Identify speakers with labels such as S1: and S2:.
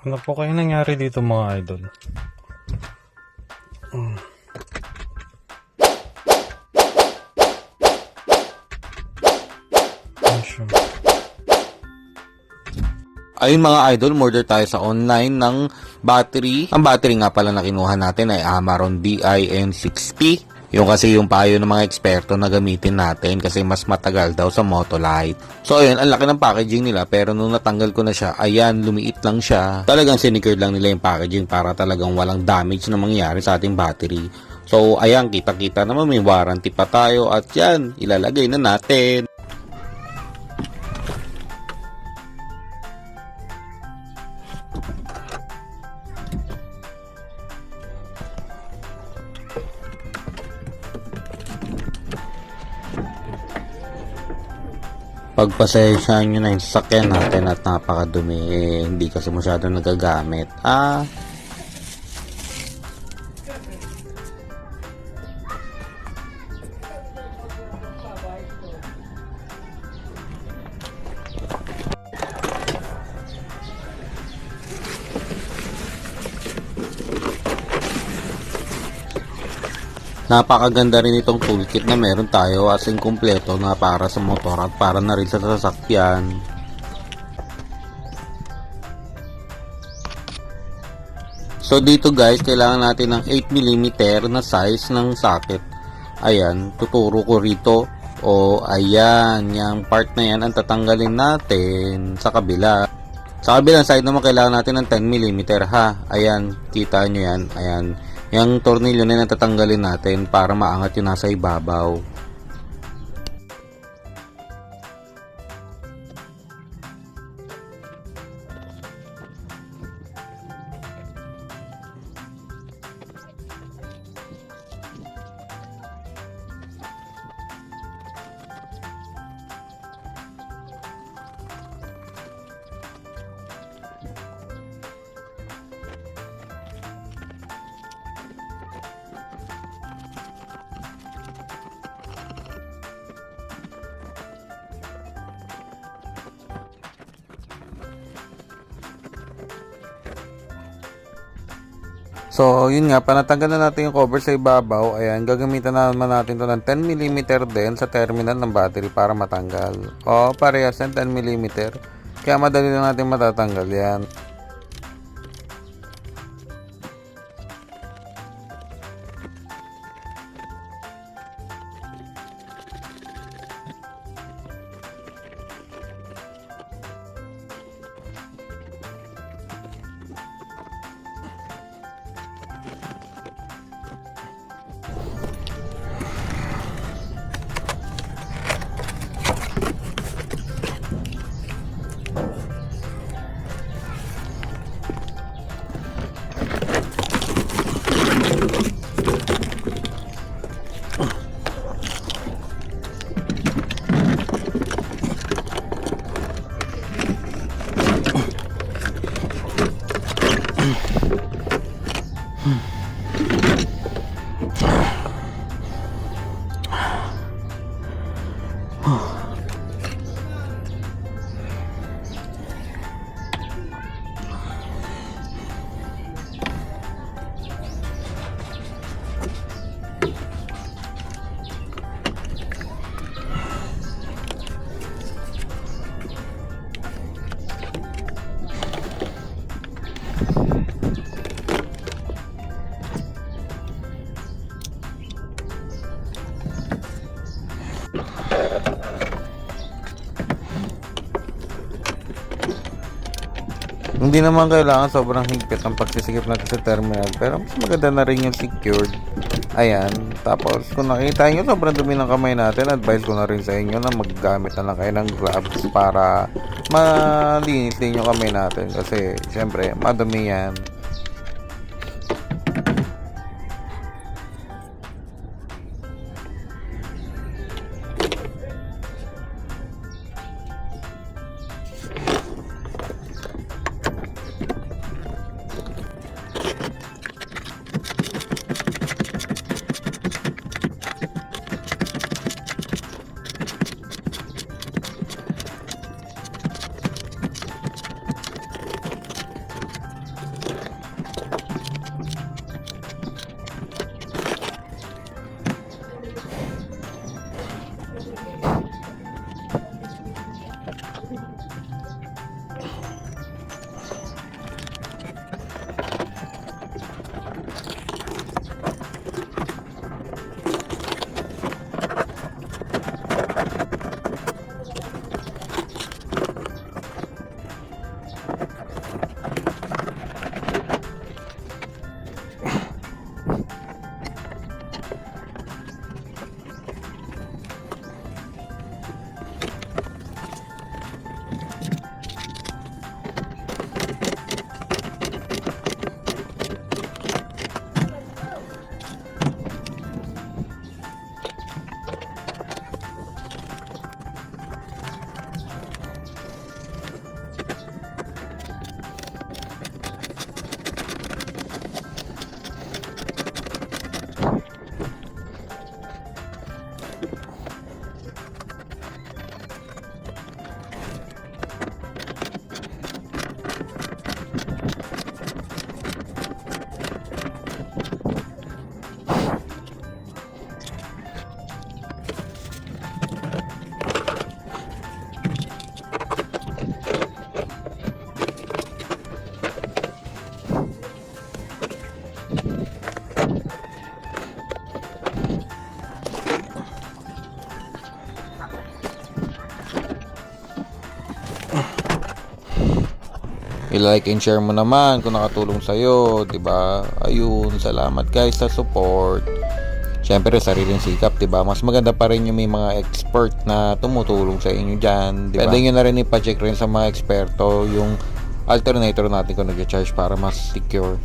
S1: Ano po kayo nangyari dito mga idol? Sure.
S2: Ayun mga idol, order tayo sa online ng battery. Ang battery nga pala na kinuha natin ay Amaron BIN60. Yung kasi yung payo ng mga eksperto na gamitin natin kasi mas matagal daw sa Motolite. So ayun, ang laki ng packaging nila pero nung natanggal ko na siya, ayan, lumiit lang siya. Talagang sinicure lang nila yung packaging para talagang walang damage na mangyari sa ating battery. So ayan, kita-kita naman may warranty pa tayo at yan, ilalagay na natin. Pagpasensyahan nyo na yung sasakyan natin at napakadumi, hindi kasi masyado nagagamit. Napakaganda rin itong toolkit na meron tayo as in kumpleto na para sa motor at para na rin sa sasakyan. So dito guys, kailangan natin ng 8mm na size ng socket. Ayan, tuturo ko rito. O ayan, yung part na yan ang tatanggalin natin sa kabila. Sa kabilang side naman kailangan natin ng 10mm ha. Ayan, kita nyo yan. Ayan. Yung tornilyo na natatanggalin natin para maangat yung nasa ibabaw. So, yun nga, panatanggal na natin yung cover sa ibabaw. Ayan, gagamitan naman natin to ng 10mm din sa terminal ng battery para matanggal. O, parehas ng 10mm. Kaya madali lang natin matatanggal yan. Hindi naman kailangan sobrang higpit ang pagsisikip natin sa terminal, pero mas maganda na rin yung secured. Ayan, tapos kung nakita nyo sobrang dumi ng kamay natin, advise ko na rin sa inyo na maggamit na lang kayo ng gloves para malinis din yung kamay natin kasi syempre madumi yan. I-like and share mo naman kung nakatulong sa'yo, diba? Ayun, salamat guys sa support. Siyempre, sariling sikap, diba? Mas maganda pa rin yung may mga expert na tumutulong sa inyo dyan, diba? Pwede nyo na rin ipacheck rin sa mga eksperto yung alternator natin kung nag-charge para mas secure.